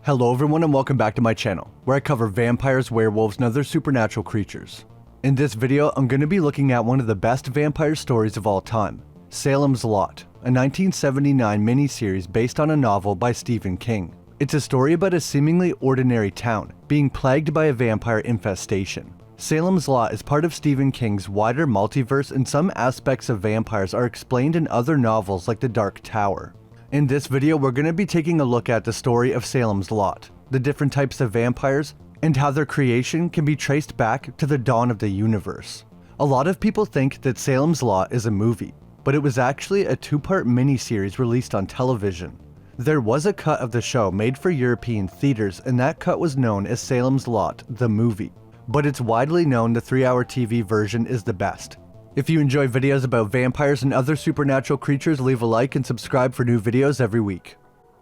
Hello everyone and welcome back to my channel, where I cover vampires, werewolves, and other supernatural creatures. In this video, I'm going to be looking at one of the best vampire stories of all time, Salem's Lot, a 1979 miniseries based on a novel by Stephen King. It's a story about a seemingly ordinary town being plagued by a vampire infestation. Salem's Lot is part of Stephen King's wider multiverse, and some aspects of vampires are explained in other novels like The Dark Tower. In this video, we're going to be taking a look at the story of Salem's Lot, the different types of vampires, and how their creation can be traced back to the dawn of the universe. A lot of people think that Salem's Lot is a movie, but it was actually a two-part miniseries released on television. There was a cut of the show made for European theaters, and that cut was known as Salem's Lot, the movie. But it's widely known the 3-hour TV version is the best. If you enjoy videos about vampires and other supernatural creatures, leave a like and subscribe for new videos every week.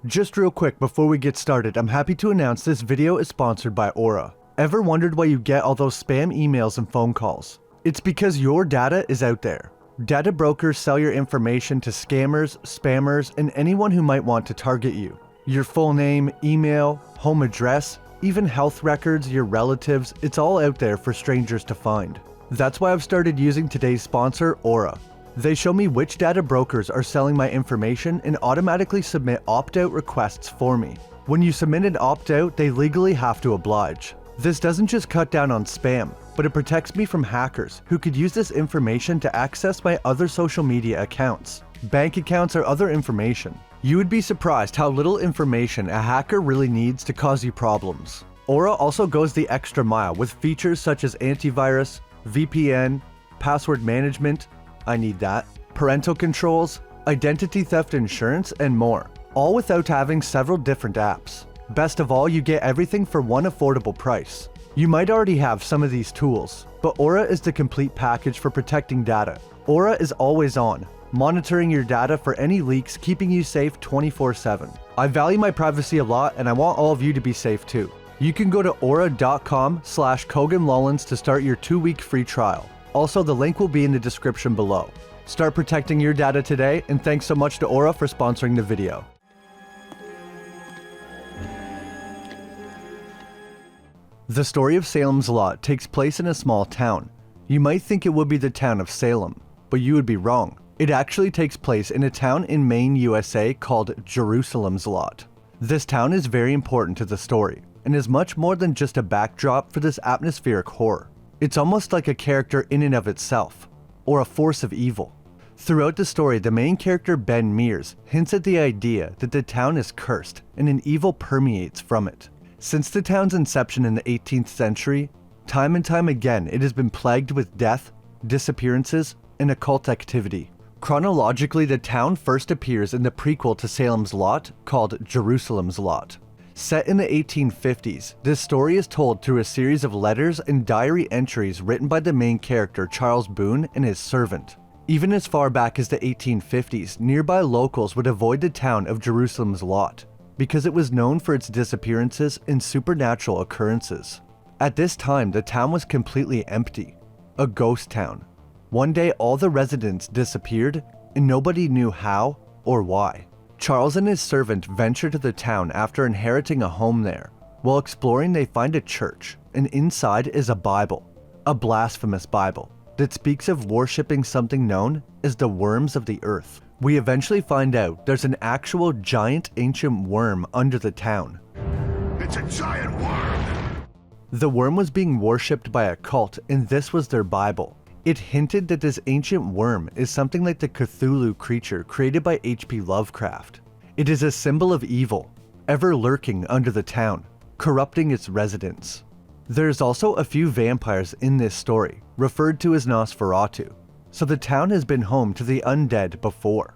Just real quick before we get started, I'm happy to announce this video is sponsored by Aura. Ever wondered why you get all those spam emails and phone calls? It's because your data is out there. Data brokers sell your information to scammers, spammers, and anyone who might want to target you. Your full name, email, home address, even health records, your relatives, it's all out there for strangers to find. That's why I've started using today's sponsor, Aura. They show me which data brokers are selling my information and automatically submit opt-out requests for me. When you submit an opt-out, they legally have to oblige. This doesn't just cut down on spam, but it protects me from hackers who could use this information to access my other social media accounts, bank accounts, or other information. You would be surprised how little information a hacker really needs to cause you problems. Aura also goes the extra mile with features such as antivirus, VPN, password management, I need that, parental controls, identity theft insurance, and more, all without having several different apps. Best of all, you get everything for one affordable price. You might already have some of these tools, but Aura is the complete package for protecting data. Aura is always on, monitoring your data for any leaks, keeping you safe 24/7. I value my privacy a lot, and I want all of you to be safe too. You can go to aura.com/Cogan Lollins to start your 2-week free trial. Also, the link will be in the description below. Start protecting your data today, and thanks so much to Aura for sponsoring the video. The story of Salem's Lot takes place in a small town. You might think it would be the town of Salem, but you would be wrong. It actually takes place in a town in Maine, USA called Jerusalem's Lot. This town is very important to the story, and is much more than just a backdrop for this atmospheric horror. It's almost like a character in and of itself, or a force of evil. Throughout the story, the main character Ben Mears hints at the idea that the town is cursed and an evil permeates from it. Since the town's inception in the 18th century, time and time again it has been plagued with death, disappearances, and occult activity. Chronologically, the town first appears in the prequel to Salem's Lot called Jerusalem's Lot. Set in the 1850s, this story is told through a series of letters and diary entries written by the main character Charles Boone and his servant. Even as far back as the 1850s, nearby locals would avoid the town of Jerusalem's Lot because it was known for its disappearances and supernatural occurrences. At this time, the town was completely empty, a ghost town. One day, all the residents disappeared, and nobody knew how or why. Charles and his servant venture to the town after inheriting a home there. While exploring, they find a church, and inside is a Bible, a blasphemous Bible, that speaks of worshipping something known as the worms of the earth. We eventually find out there's an actual giant ancient worm under the town. It's a giant worm! The worm was being worshipped by a cult, and this was their Bible. It hinted that this ancient worm is something like the Cthulhu creature created by H.P. Lovecraft. It is a symbol of evil, ever lurking under the town, corrupting its residents. There's also a few vampires in this story, referred to as Nosferatu, so the town has been home to the undead before.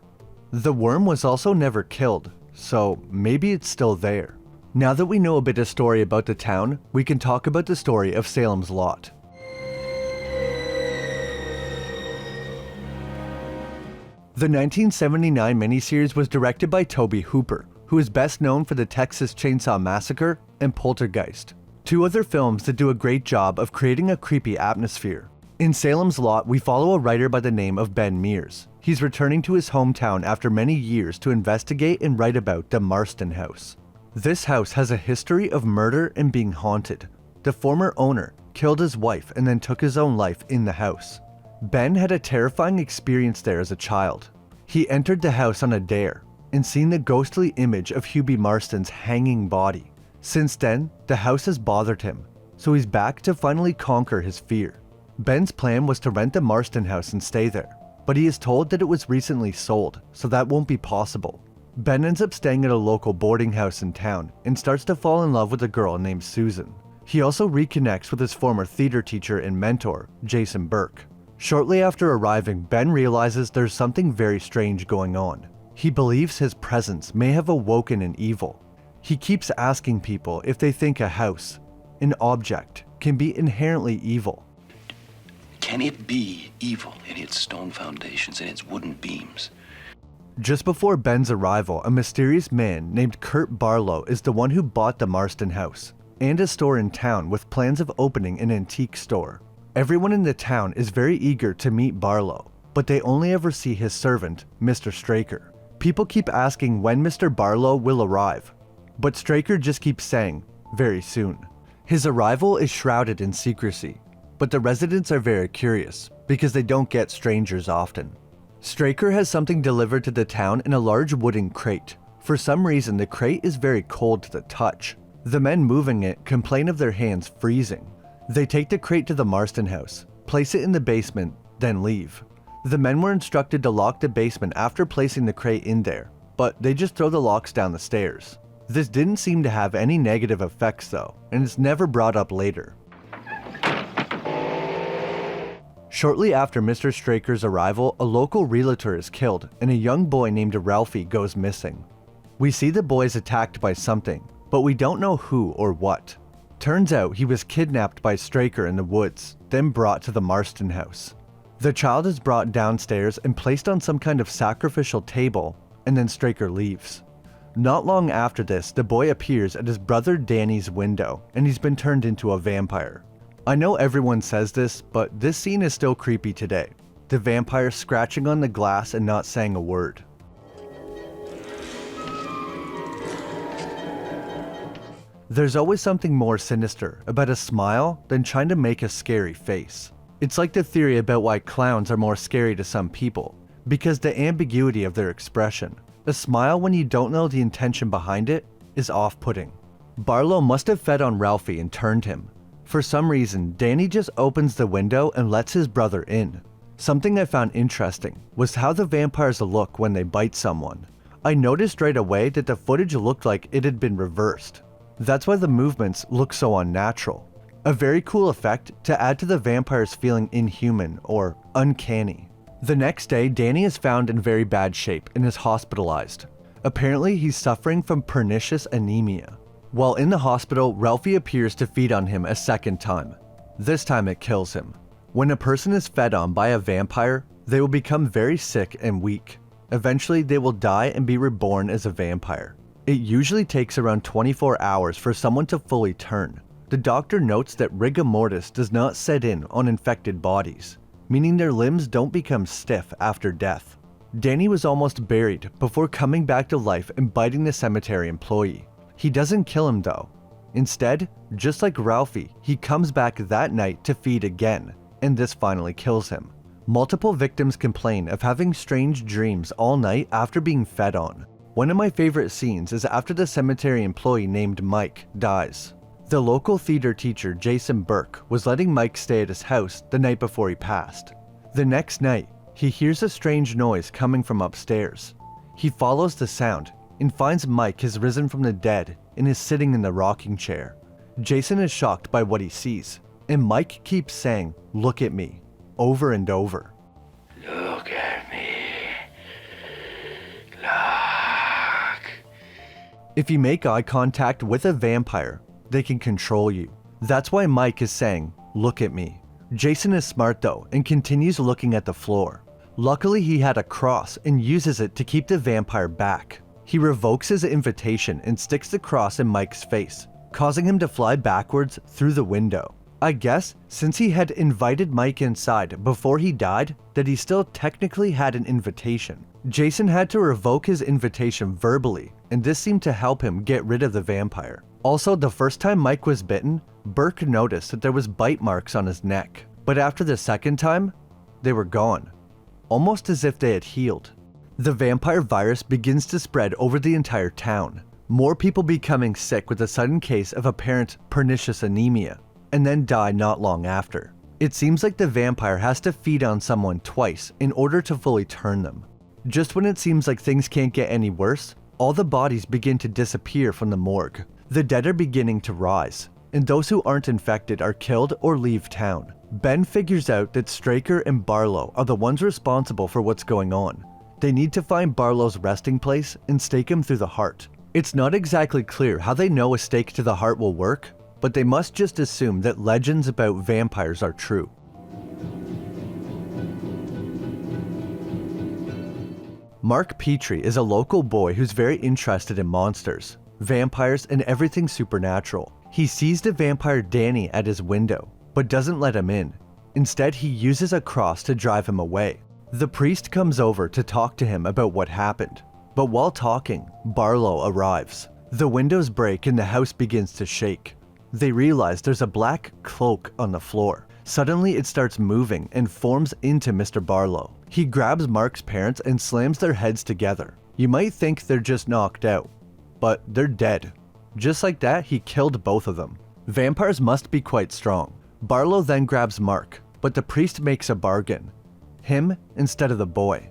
The worm was also never killed, so maybe it's still there. Now that we know a bit of story about the town, we can talk about the story of Salem's Lot. The 1979 miniseries was directed by Tobe Hooper, who is best known for the Texas Chainsaw Massacre and Poltergeist, two other films that do a great job of creating a creepy atmosphere. In Salem's Lot, we follow a writer by the name of Ben Mears. He's returning to his hometown after many years to investigate and write about the Marston House. This house has a history of murder and being haunted. The former owner killed his wife and then took his own life in the house. Ben had a terrifying experience there as a child. He entered the house on a dare and seen the ghostly image of Hubie Marston's hanging body. Since then, the house has bothered him, so he's back to finally conquer his fear. Ben's plan was to rent the Marston house and stay there, but he is told that it was recently sold, so that won't be possible. Ben ends up staying at a local boarding house in town and starts to fall in love with a girl named Susan. He also reconnects with his former theater teacher and mentor, Jason Burke. Shortly after arriving, Ben realizes there's something very strange going on. He believes his presence may have awoken an evil. He keeps asking people if they think a house, an object, can be inherently evil. Can it be evil in its stone foundations and its wooden beams? Just before Ben's arrival, a mysterious man named Kurt Barlow is the one who bought the Marston house and a store in town with plans of opening an antique store. Everyone in the town is very eager to meet Barlow, but they only ever see his servant, Mr. Straker. People keep asking when Mr. Barlow will arrive, but Straker just keeps saying, very soon. His arrival is shrouded in secrecy, but the residents are very curious because they don't get strangers often. Straker has something delivered to the town in a large wooden crate. For some reason, the crate is very cold to the touch. The men moving it complain of their hands freezing. They take the crate to the Marston house, place it in the basement, then leave. The men were instructed to lock the basement after placing the crate in there, but they just throw the locks down the stairs. This didn't seem to have any negative effects though, and it's never brought up later. Shortly after Mr. Straker's arrival, a local realtor is killed and a young boy named Ralphie goes missing. We see the boy is attacked by something, but we don't know who or what. Turns out he was kidnapped by Straker in the woods, then brought to the Marston house. The child is brought downstairs and placed on some kind of sacrificial table, and then Straker leaves. Not long after this, the boy appears at his brother Danny's window, and he's been turned into a vampire. I know everyone says this, but this scene is still creepy today. The vampire scratching on the glass and not saying a word. There's always something more sinister about a smile than trying to make a scary face. It's like the theory about why clowns are more scary to some people, because the ambiguity of their expression. A smile when you don't know the intention behind it is off-putting. Barlow must have fed on Ralphie and turned him. For some reason, Danny just opens the window and lets his brother in. Something I found interesting was how the vampires look when they bite someone. I noticed right away that the footage looked like it had been reversed. That's why the movements look so unnatural. A very cool effect to add to the vampires feeling inhuman or uncanny. The next day, Danny is found in very bad shape and is hospitalized. Apparently, he's suffering from pernicious anemia. While in the hospital, Ralphie appears to feed on him a second time. This time it kills him. When a person is fed on by a vampire, they will become very sick and weak. Eventually, they will die and be reborn as a vampire. It usually takes around 24 hours for someone to fully turn. The doctor notes that rigor mortis does not set in on infected bodies, meaning their limbs don't become stiff after death. Danny was almost buried before coming back to life and biting the cemetery employee. He doesn't kill him though. Instead, just like Ralphie, he comes back that night to feed again, and this finally kills him. Multiple victims complain of having strange dreams all night after being fed on. One of my favorite scenes is after the cemetery employee named Mike dies. The local theater teacher Jason Burke was letting Mike stay at his house the night before he passed. The next night, he hears a strange noise coming from upstairs. He follows the sound and finds Mike has risen from the dead and is sitting in the rocking chair. Jason is shocked by what he sees, and Mike keeps saying, "Look at me," over and over. Look at me. Look. If you make eye contact with a vampire, they can control you. That's why Mike is saying, "Look at me." Jason is smart though and continues looking at the floor. Luckily, he had a cross and uses it to keep the vampire back. He revokes his invitation and sticks the cross in Mike's face, causing him to fly backwards through the window. I guess since he had invited Mike inside before he died, that he still technically had an invitation. Jason had to revoke his invitation verbally and this seemed to help him get rid of the vampire. Also, the first time Mike was bitten, Burke noticed that there was bite marks on his neck, but after the second time, they were gone, almost as if they had healed. The vampire virus begins to spread over the entire town, more people becoming sick with a sudden case of apparent pernicious anemia, and then die not long after. It seems like the vampire has to feed on someone twice in order to fully turn them. Just when it seems like things can't get any worse, all the bodies begin to disappear from the morgue. The dead are beginning to rise, and those who aren't infected are killed or leave town. Ben figures out that Straker and Barlow are the ones responsible for what's going on. They need to find Barlow's resting place and stake him through the heart. It's not exactly clear how they know a stake to the heart will work, but they must just assume that legends about vampires are true. Mark Petrie is a local boy who's very interested in monsters, vampires, and everything supernatural. He sees the vampire Danny at his window, but doesn't let him in. Instead, he uses a cross to drive him away. The priest comes over to talk to him about what happened, but while talking, Barlow arrives. The windows break and the house begins to shake. They realize there's a black cloak on the floor. Suddenly it starts moving and forms into Mr. Barlow. He grabs Mark's parents and slams their heads together. You might think they're just knocked out, but they're dead. Just like that, he killed both of them. Vampires must be quite strong. Barlow then grabs Mark, but the priest makes a bargain. Him instead of the boy.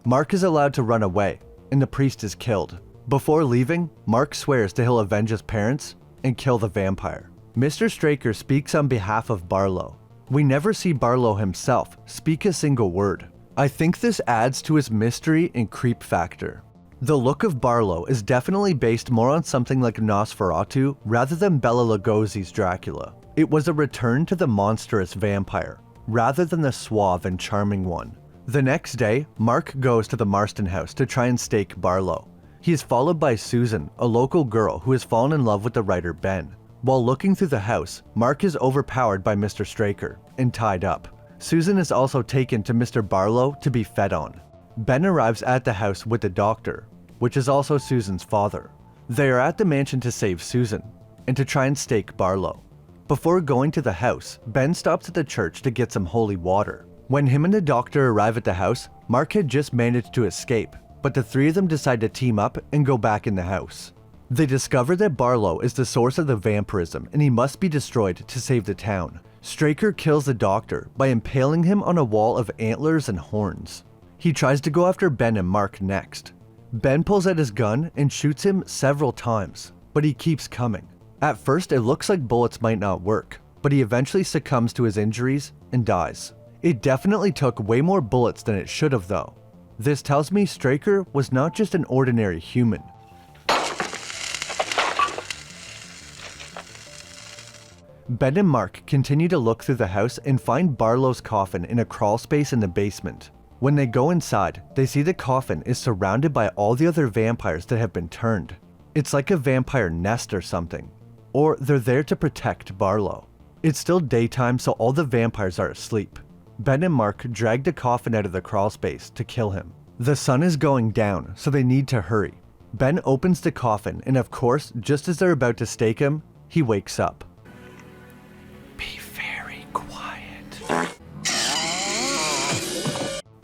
Mark is allowed to run away, and the priest is killed. Before leaving, Mark swears that he'll avenge his parents and kill the vampire. Mr. Straker speaks on behalf of Barlow. We never see Barlow himself speak a single word. I think this adds to his mystery and creep factor. The look of Barlow is definitely based more on something like Nosferatu rather than Bela Lugosi's Dracula. It was a return to the monstrous vampire, rather than the suave and charming one. The next day, Mark goes to the Marston house to try and stake Barlow. He is followed by Susan, a local girl who has fallen in love with the writer Ben. While looking through the house, Mark is overpowered by Mr. Straker and tied up. Susan is also taken to Mr. Barlow to be fed on. Ben arrives at the house with the doctor, which is also Susan's father. They are at the mansion to save Susan and to try and stake Barlow. Before going to the house, Ben stops at the church to get some holy water. When him and the doctor arrive at the house, Mark had just managed to escape, but the three of them decide to team up and go back in the house. They discover that Barlow is the source of the vampirism and he must be destroyed to save the town. Straker kills the doctor by impaling him on a wall of antlers and horns. He tries to go after Ben and Mark next. Ben pulls out his gun and shoots him several times, but he keeps coming. At first it looks like bullets might not work, but he eventually succumbs to his injuries and dies. It definitely took way more bullets than it should have though. This tells me Straker was not just an ordinary human. Ben and Mark continue to look through the house and find Barlow's coffin in a crawl space in the basement. When they go inside, they see the coffin is surrounded by all the other vampires that have been turned. It's like a vampire nest or something. Or they're there to protect Barlow. It's still daytime, so all the vampires are asleep. Ben and Mark drag the coffin out of the crawl space to kill him. The sun is going down, so they need to hurry. Ben opens the coffin, and of course, just as they're about to stake him, he wakes up. Be very quiet.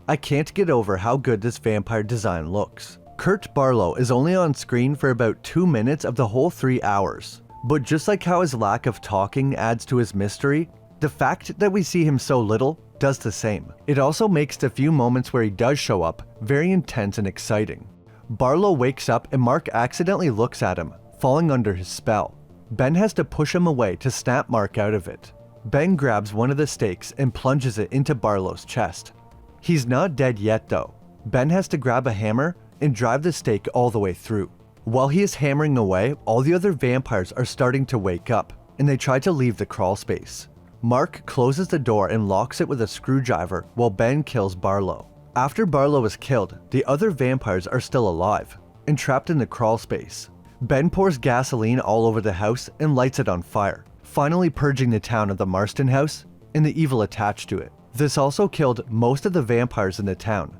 I can't get over how good this vampire design looks. Kurt Barlow is only on screen for about 2 minutes of the whole 3 hours. But just like how his lack of talking adds to his mystery, the fact that we see him so little does the same. It also makes the few moments where he does show up very intense and exciting. Barlow wakes up and Mark accidentally looks at him, falling under his spell. Ben has to push him away to snap Mark out of it. Ben grabs one of the stakes and plunges it into Barlow's chest. He's not dead yet though. Ben has to grab a hammer and drive the stake all the way through. While he is hammering away, all the other vampires are starting to wake up, and they try to leave the crawl space. Mark closes the door and locks it with a screwdriver while Ben kills Barlow. After Barlow is killed, the other vampires are still alive and trapped in the crawl space. Ben pours gasoline all over the house and lights it on fire, finally purging the town of the Marston house and the evil attached to it. This also killed most of the vampires in the town,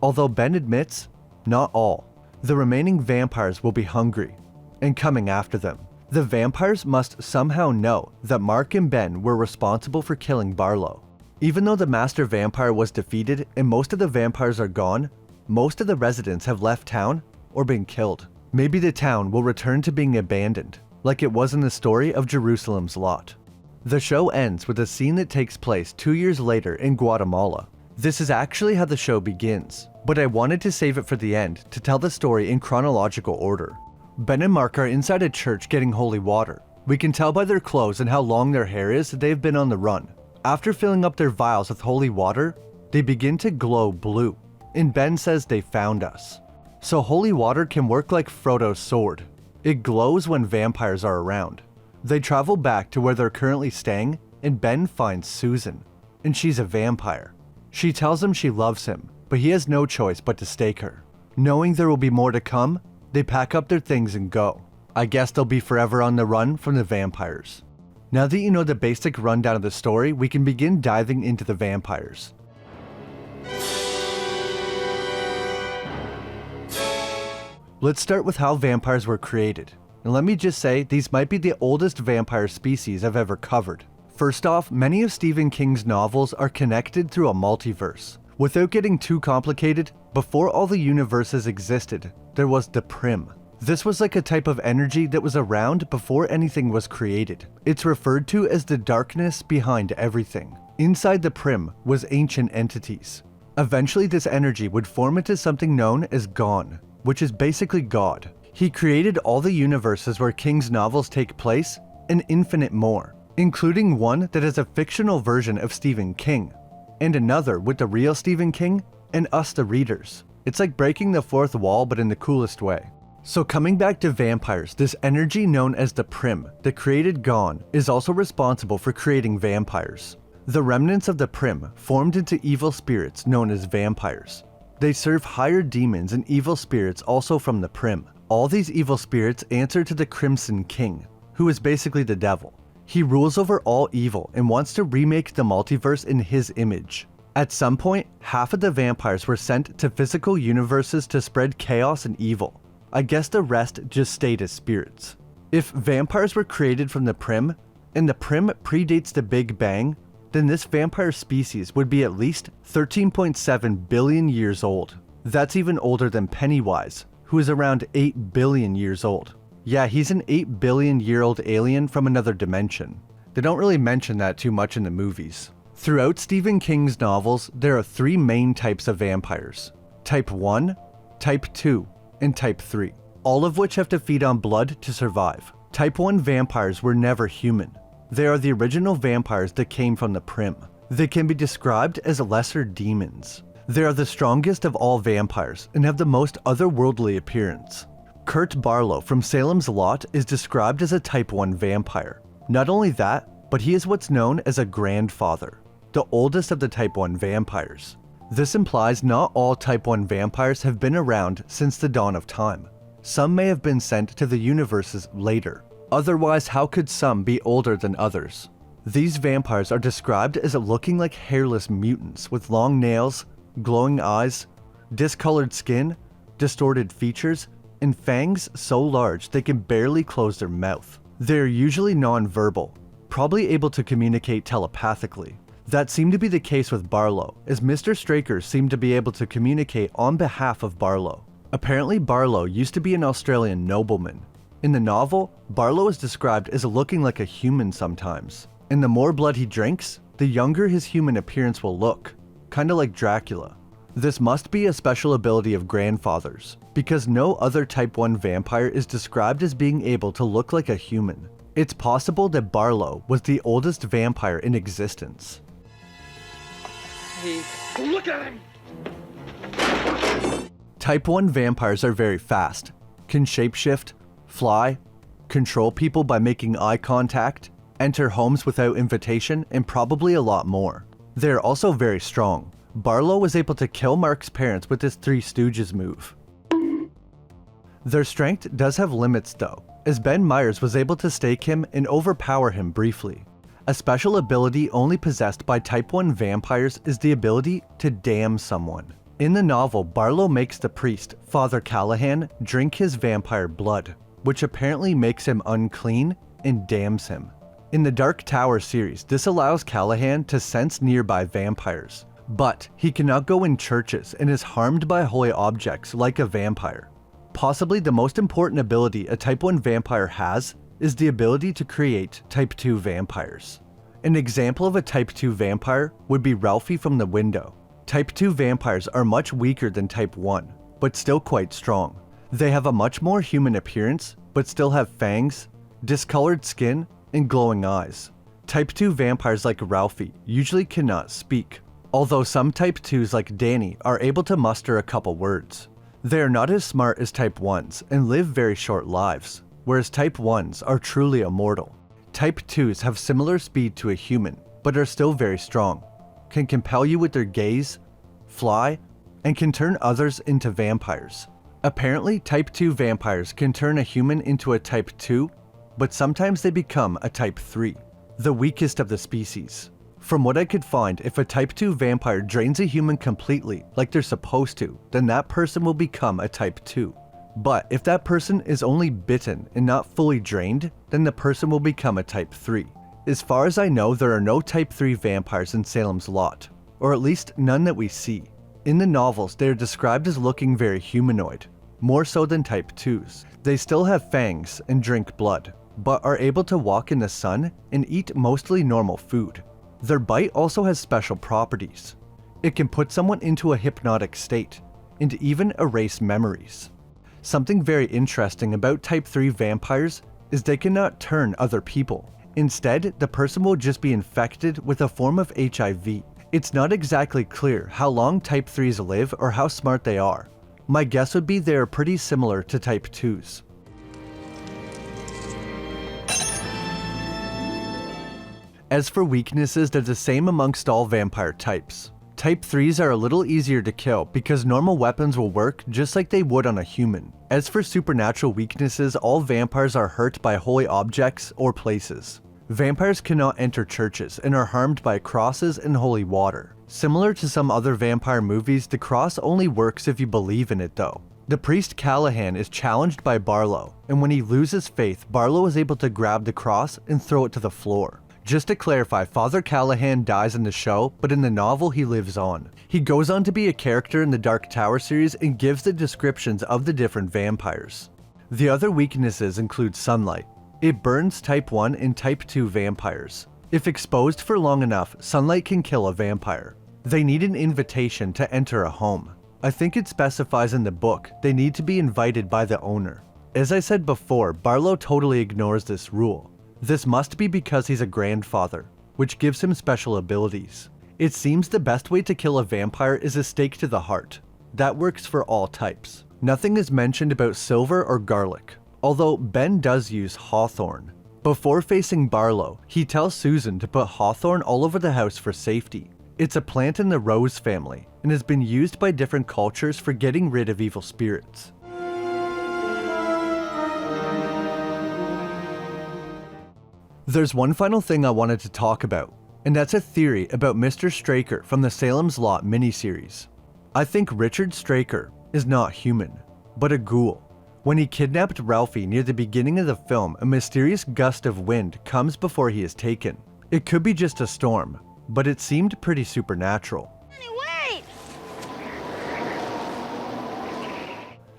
although Ben admits, not all. The remaining vampires will be hungry and coming after them. The vampires must somehow know that Mark and Ben were responsible for killing Barlow. Even though the master vampire was defeated and most of the vampires are gone, most of the residents have left town or been killed. Maybe the town will return to being abandoned, like it was in the story of Jerusalem's Lot. The show ends with a scene that takes place 2 years later in Guatemala. This is actually how the show begins, but I wanted to save it for the end to tell the story in chronological order. Ben and Mark are inside a church getting holy water. We can tell by their clothes and how long their hair is that they've been on the run. After filling up their vials with holy water, they begin to glow blue, and Ben says they found us. So holy water can work like Frodo's sword. It glows when vampires are around. They travel back to where they're currently staying, and Ben finds Susan, and she's a vampire. She tells him she loves him, but he has no choice but to stake her. Knowing there will be more to come, they pack up their things and go. I guess they'll be forever on the run from the vampires. Now that you know the basic rundown of the story, we can begin diving into the vampires. Let's start with how vampires were created. And let me just say, these might be the oldest vampire species I've ever covered. First off, many of Stephen King's novels are connected through a multiverse. Without getting too complicated, before all the universes existed, there was the Prim. This was like a type of energy that was around before anything was created. It's referred to as the darkness behind everything. Inside the Prim was ancient entities. Eventually this energy would form into something known as Gon, which is basically God. He created all the universes where King's novels take place and infinite more, including one that is a fictional version of Stephen King, and another with the real Stephen King and us the readers. It's like breaking the fourth wall, but in the coolest way. So coming back to vampires, this energy known as the Prim that created Gon is also responsible for creating vampires. The remnants of the Prim formed into evil spirits known as vampires. They serve higher demons and evil spirits also from the Prim. All these evil spirits answer to the Crimson King, who is basically the devil. He rules over all evil and wants to remake the multiverse in his image. At some point, half of the vampires were sent to physical universes to spread chaos and evil. I guess the rest just stayed as spirits. If vampires were created from the Prim, and the Prim predates the Big Bang, then this vampire species would be at least 13.7 billion years old. That's even older than Pennywise, who is around 8 billion years old. Yeah, he's an 8 billion year old alien from another dimension. They don't really mention that too much in the movies. Throughout Stephen King's novels, there are 3 main types of vampires. Type 1, Type 2, and Type 3, all of which have to feed on blood to survive. Type 1 vampires were never human. They are the original vampires that came from the Prim. They can be described as lesser demons. They are the strongest of all vampires and have the most otherworldly appearance. Kurt Barlow from Salem's Lot is described as a Type 1 vampire. Not only that, but he is what's known as a grandfather, the oldest of the Type 1 vampires. This implies not all Type 1 vampires have been around since the dawn of time. Some may have been sent to the universes later. Otherwise, how could some be older than others? These vampires are described as looking like hairless mutants with long nails, glowing eyes, discolored skin, distorted features, and fangs so large they can barely close their mouth. They are usually non-verbal, probably able to communicate telepathically. That seemed to be the case with Barlow, as Mr. Straker seemed to be able to communicate on behalf of Barlow. Apparently Barlow used to be an Australian nobleman. In the novel, Barlow is described as looking like a human sometimes, and the more blood he drinks, the younger his human appearance will look, kinda like Dracula. This must be a special ability of grandfathers, because no other Type 1 vampire is described as being able to look like a human. It's possible that Barlow was the oldest vampire in existence. Hey, look at him! Type 1 vampires are very fast, can shapeshift, fly, control people by making eye contact, enter homes without invitation, and probably a lot more. They are also very strong. Barlow was able to kill Mark's parents with his Three Stooges move. Their strength does have limits though, as Ben Myers was able to stake him and overpower him briefly. A special ability only possessed by Type 1 vampires is the ability to damn someone. In the novel, Barlow makes the priest, Father Callahan, drink his vampire blood, which apparently makes him unclean and damns him. In the Dark Tower series, this allows Callahan to sense nearby vampires, but he cannot go in churches and is harmed by holy objects like a vampire. Possibly the most important ability a Type 1 vampire has is the ability to create Type 2 vampires. An example of a Type 2 vampire would be Ralphie from The Window. Type 2 vampires are much weaker than Type 1, but still quite strong. They have a much more human appearance, but still have fangs, discolored skin, and glowing eyes. Type 2 vampires like Ralphie usually cannot speak, although some Type 2s like Danny are able to muster a couple words. They are not as smart as Type 1s and live very short lives, whereas Type 1s are truly immortal. Type 2s have similar speed to a human, but are still very strong, can compel you with their gaze, fly, and can turn others into vampires. Apparently, Type 2 vampires can turn a human into a Type 2, but sometimes they become a Type 3, the weakest of the species. From what I could find, if a Type 2 vampire drains a human completely, like they're supposed to, then that person will become a Type 2. But if that person is only bitten and not fully drained, then the person will become a Type 3. As far as I know, there are no Type 3 vampires in Salem's Lot, or at least none that we see. In the novels, they are described as looking very humanoid, more so than Type 2s. They still have fangs and drink blood, but are able to walk in the sun and eat mostly normal food. Their bite also has special properties. It can put someone into a hypnotic state, and even erase memories. Something very interesting about Type 3 vampires is they cannot turn other people. Instead, the person will just be infected with a form of HIV. It's not exactly clear how long Type 3s live or how smart they are. My guess would be they are pretty similar to Type 2s. As for weaknesses, they're the same amongst all vampire types. Type 3s are a little easier to kill because normal weapons will work just like they would on a human. As for supernatural weaknesses, all vampires are hurt by holy objects or places. Vampires cannot enter churches and are harmed by crosses and holy water. Similar to some other vampire movies, the cross only works if you believe in it though. The priest Callahan is challenged by Barlow, and when he loses faith, Barlow is able to grab the cross and throw it to the floor. Just to clarify, Father Callahan dies in the show, but in the novel he lives on. He goes on to be a character in the Dark Tower series and gives the descriptions of the different vampires. The other weaknesses include sunlight. It burns Type 1 and Type 2 vampires. If exposed for long enough, sunlight can kill a vampire. They need an invitation to enter a home. I think it specifies in the book they need to be invited by the owner. As I said before, Barlow totally ignores this rule. This must be because he's a grandfather, which gives him special abilities. It seems the best way to kill a vampire is a stake to the heart. That works for all types. Nothing is mentioned about silver or garlic, although Ben does use hawthorn. Before facing Barlow, he tells Susan to put hawthorn all over the house for safety. It's a plant in the rose family and has been used by different cultures for getting rid of evil spirits. There's one final thing I wanted to talk about, and that's a theory about Mr. Straker from the Salem's Lot miniseries. I think Richard Straker is not human, but a ghoul. When he kidnapped Ralphie near the beginning of the film, a mysterious gust of wind comes before he is taken. It could be just a storm, but it seemed pretty supernatural. Wait!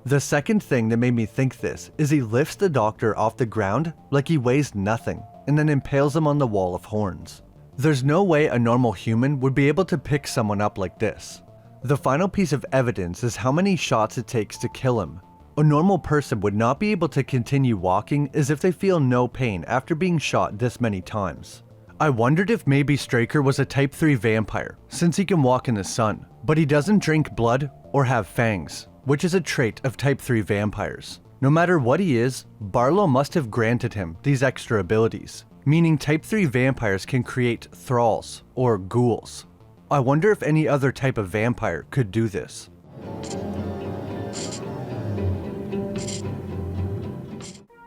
The second thing that made me think this is he lifts the doctor off the ground like he weighs nothing, and then impales him on the wall of horns. There's no way a normal human would be able to pick someone up like this. The final piece of evidence is how many shots it takes to kill him. A normal person would not be able to continue walking as if they feel no pain after being shot this many times. I wondered if maybe Straker was a Type 3 vampire, since he can walk in the sun, but he doesn't drink blood or have fangs, which is a trait of Type 3 vampires. No matter what he is, Barlow must have granted him these extra abilities, meaning Type 3 vampires can create thralls, or ghouls. I wonder if any other type of vampire could do this.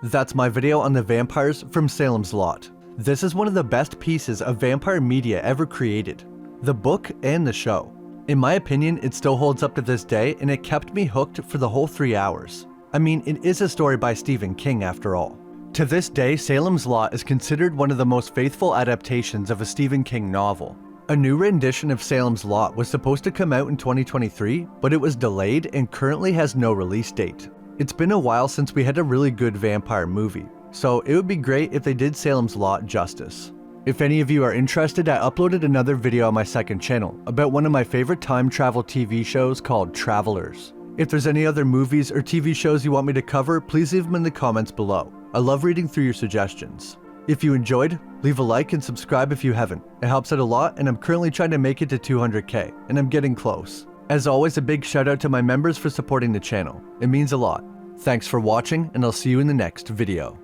That's my video on the vampires from Salem's Lot. This is one of the best pieces of vampire media ever created, the book and the show. In my opinion, it still holds up to this day and it kept me hooked for the whole 3 hours. I mean, it is a story by Stephen King after all. To this day, Salem's Lot is considered one of the most faithful adaptations of a Stephen King novel. A new rendition of Salem's Lot was supposed to come out in 2023, but it was delayed and currently has no release date. It's been a while since we had a really good vampire movie, so it would be great if they did Salem's Lot justice. If any of you are interested, I uploaded another video on my second channel about one of my favorite time travel TV shows called Travelers. If there's any other movies or TV shows you want me to cover, please leave them in the comments below. I love reading through your suggestions. If you enjoyed, leave a like and subscribe if you haven't. It helps out a lot and I'm currently trying to make it to 200k, and I'm getting close. As always, a big shout out to my members for supporting the channel. It means a lot. Thanks for watching and I'll see you in the next video.